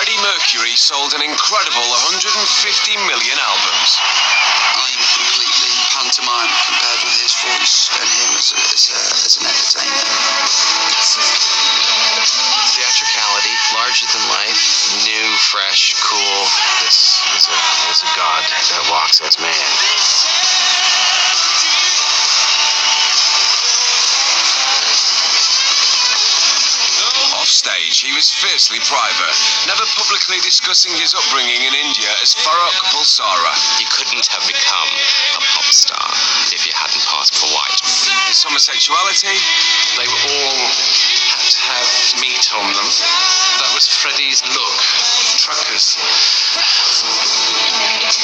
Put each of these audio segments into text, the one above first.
Freddie Mercury sold an incredible 150 million albums. I'm completely pantomime compared with his voice and him as an entertainer. Theatricality, larger than life, new, fresh, cool. This is a god that walks as man. Offstage, he was fiercely private, never publicly discussing his upbringing in India as Farrokh Bulsara. You couldn't have become a pop star if you hadn't passed for white. His homosexuality, They all had to have meat on them. That was Freddie's look. Truckers.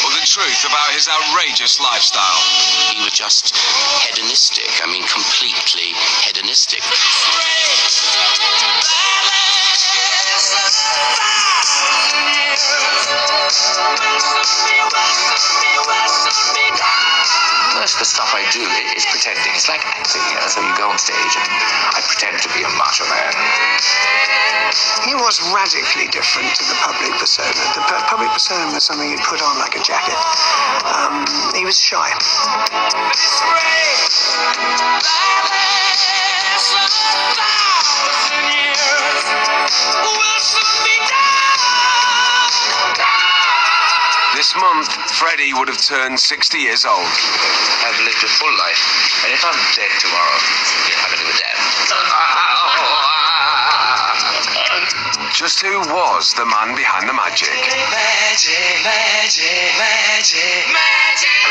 or the truth about his outrageous lifestyle. He was just hedonistic. I mean, completely hedonistic. Most of the stuff I do is pretending. It's like acting, you know, so you go on stage and I pretend to be a macho man. He was radically different to the public persona. The public persona was something you'd put on like a jacket. He was shy. This month, Freddie would have turned 60 years old. I've lived a full life, and if I'm dead tomorrow, you're having to do with that. Just who was the man behind the magic? Magic, magic, magic, magic.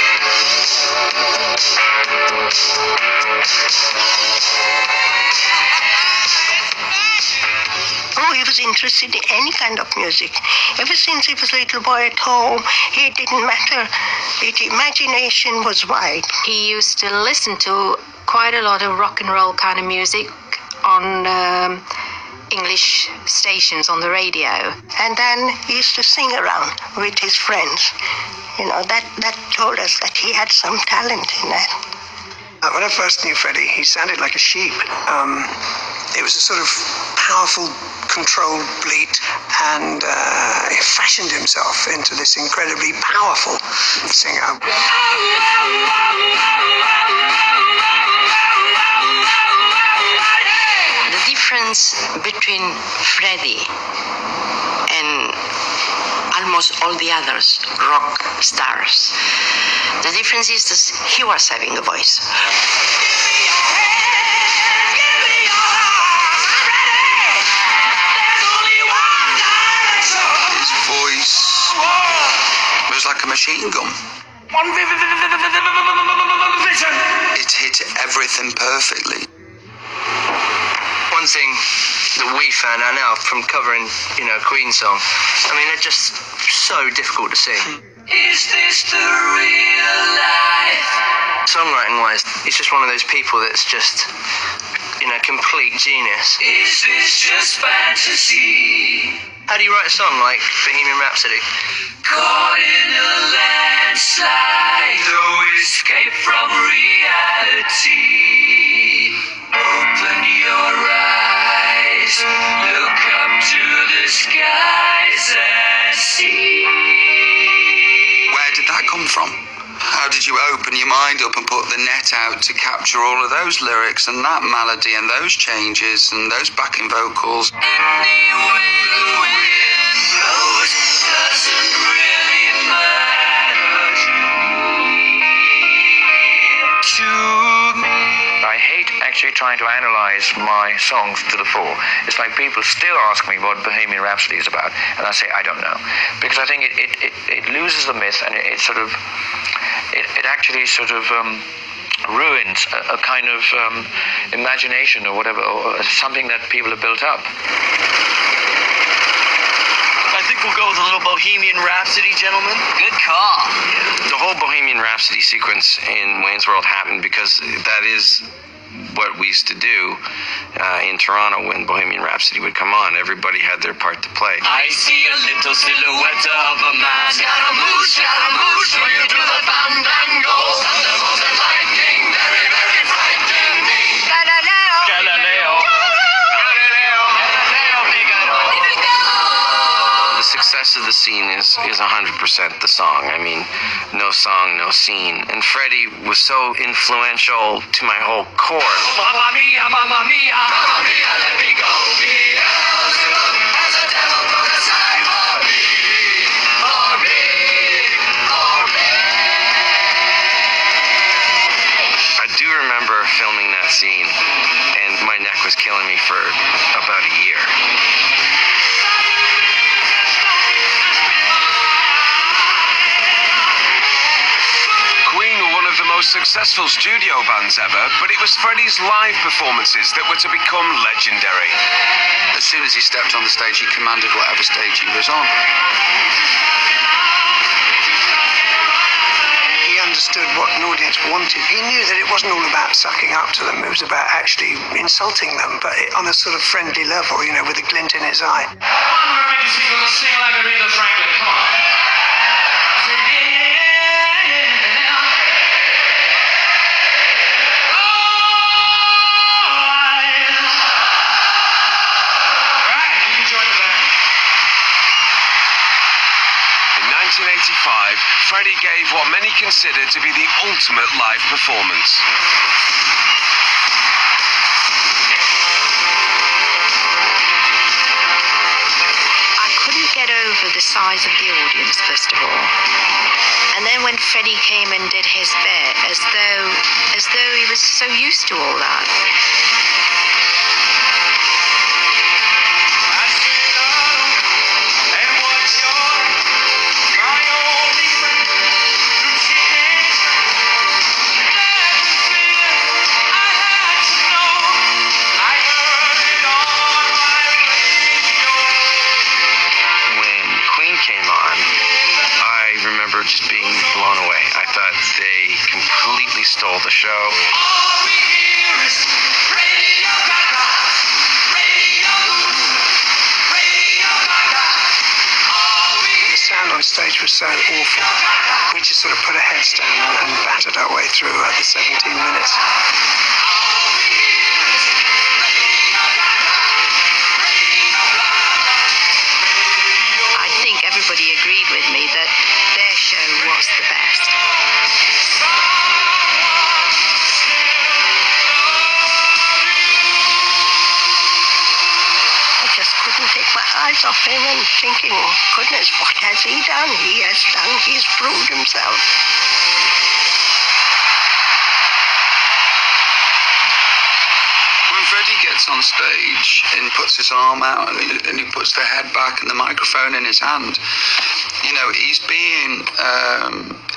Oh, he was interested in any kind of music. Ever since he was a little boy at home, it didn't matter. His imagination was wide. He used to listen to quite a lot of rock and roll kind of music on English stations on the radio. And then he used to sing around with his friends. You know, that told us that he had some talent in that. When I first knew Freddie, he sounded like a sheep. It was a sort of powerful, controlled bleat, and he fashioned himself into this incredibly powerful singer. The difference between Freddie and almost all the others rock stars, the difference is that he was having a voice. His voice was like a machine gun. It hit everything perfectly. One thing that we found out now from covering, you know, Queen song, I mean, they're just so difficult to sing. Is this the real life? Songwriting-wise, he's just one of those people that's just, you know, complete genius. Is this just fantasy? How do you write a song like Bohemian Rhapsody? Caught in a landslide, no escape from reality. Open your eyes, look up to the skies and see. Where did that come from? How did you open your mind up and put the net out to capture all of those lyrics and that melody and those changes and those backing vocals? Any way the wind blows doesn't really matter to me. I hate actually trying to analyze my songs to the full. It's like people still ask me what Bohemian Rhapsody is about, and I say I don't know, because I think it loses the myth, and it sort of it actually sort of ruins a kind of imagination or whatever, or something that people have built up. I think we'll go with a little Bohemian Rhapsody, gentlemen. Good call. The whole Bohemian Rhapsody sequence in Wayne's World happened because that is what we used to do in Toronto when Bohemian Rhapsody would come on. Everybody had their part to play. I see a little silhouette of a man. Scaramouche, will you do the fandango? Thunderbolt and lightning, very, very frightening. Galileo. The success of the scene is 100% the song. I mean, no song, no scene. And Freddie was so influential to my whole core. Mamma mia, mamma mia, mamma mia, let me go. Beelzebub has a devil put aside for me, for me, for me. I do remember filming that scene, and my neck was killing me for about a year. Queen were one of the most successful studio bands ever, but it was Freddie's live performances that were to become legendary. As soon as he stepped on the stage, he commanded whatever stage he was on. He understood what an audience wanted. He knew that it wasn't all about sucking up to them, it was about actually insulting them, but on a sort of friendly level, you know, with a glint in his eye. Come on, remember to sing like Aretha Franklin, come on. Say, yeah, yeah, yeah. In 1985, Freddie gave what many consider to be the ultimate live performance. I couldn't get over the size of the audience, first of all. And then when Freddie came and did his bit, as though he was so used to all that. Just being blown away. I thought they completely stole the show. The sound on stage was so awful. We just sort of put our heads down and battered our way through the 17 minutes. I think everybody agreed with me that their show was the best. I just couldn't take my eyes off him and thinking, goodness, what has he done? He's proved himself. When Freddie gets on stage and puts his arm out and he puts the head back and the microphone in his hand, you know, he's being,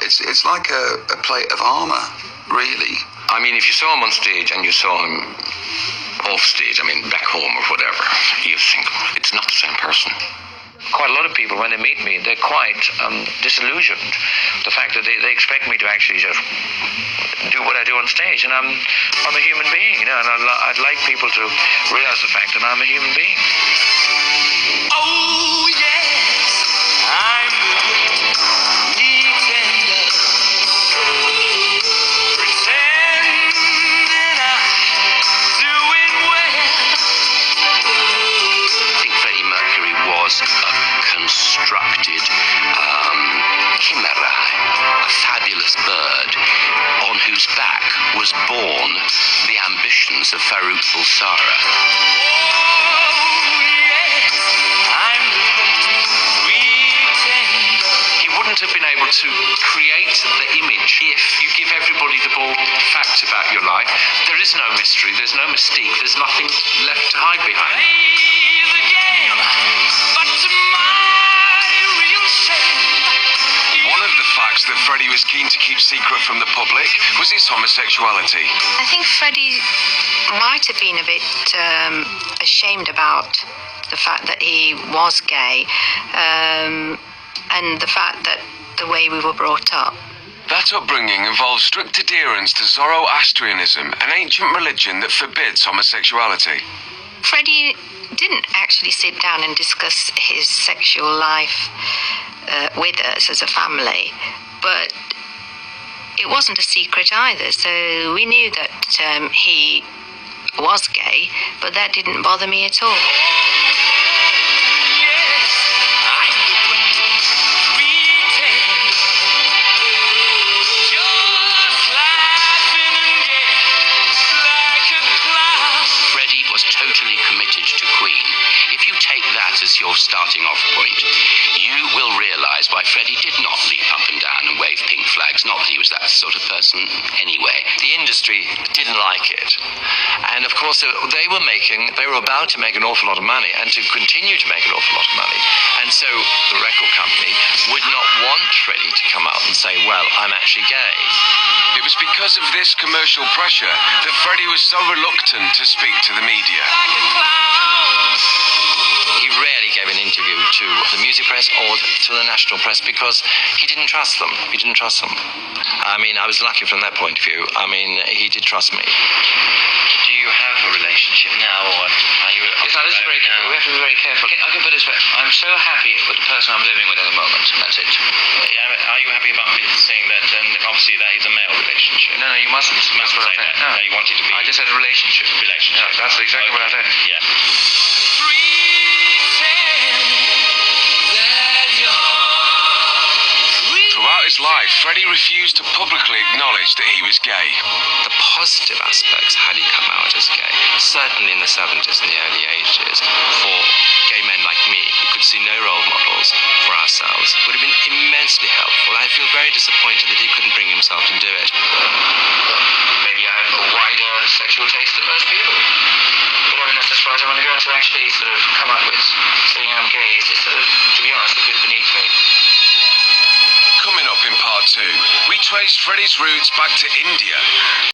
it's like a plate of armour, really. I mean, if you saw him on stage and you saw him off stage, I mean, back home or whatever, you think it's not the same person. Quite a lot of people, when they meet me, they're quite disillusioned. The fact that they expect me to actually just do what I do on stage, and I'm a human being, you know, and I'd like people to realize the fact that I'm a human being. Oh, yes, I'm the weekender, pretending I'm doing well. I think Freddie Mercury was a constructed chimera, a fabulous bird on whose back was born the ambitions of Farouk Bulsara. He wouldn't have been able to create the image if you give everybody the bald facts about your life. There is no mystery, there's no mystique, there's nothing left to hide behind. One of the facts that Freddie was keen to keep secret from the public was his homosexuality. I think Freddie might have been a bit ashamed about the fact that he was gay, and the fact that the way we were brought up. That upbringing involved strict adherence to Zoroastrianism, an ancient religion that forbids homosexuality. Freddie didn't actually sit down and discuss his sexual life with us as a family, but it wasn't a secret either, so we knew that he was gay, but that didn't bother me at all. Yes, I'm the also, they were about to make an awful lot of money and to continue to make an awful lot of money. And so the record company would not want Freddie to come out and say, well, I'm actually gay. It was because of this commercial pressure that Freddie was so reluctant to speak to the media. He rarely gave an interview to the music press or to the national press because he didn't trust them. I mean, I was lucky from that point of view. I mean, he did trust me. Do you have a relationship now, or are you? Yes, now, this is very. We have to be very careful. I can put it this way. I'm so happy with the person I'm living with at the moment, and that's it. Are you happy about me saying that? And obviously, that is a male relationship. No, you mustn't. That's what I said. No, you want it to be. I just said relationship. Relationship. Yeah, that's exactly what I said. Yeah. Throughout his life, Freddie refused to publicly acknowledge that he was gay. The positive aspects, had he come out as gay, certainly in the 70s and the early 80s, for gay men like me, who could see no role models for ourselves, would have been immensely helpful. I feel very disappointed that he couldn't bring himself to do it. Maybe I have a wider sexual taste than most people. But I mean, that's as far as I want to go. To actually sort of come out with saying I'm gay is just sort of, to be honest, a bit beneath me. Coming up in part 2, we trace Freddie's roots back to India.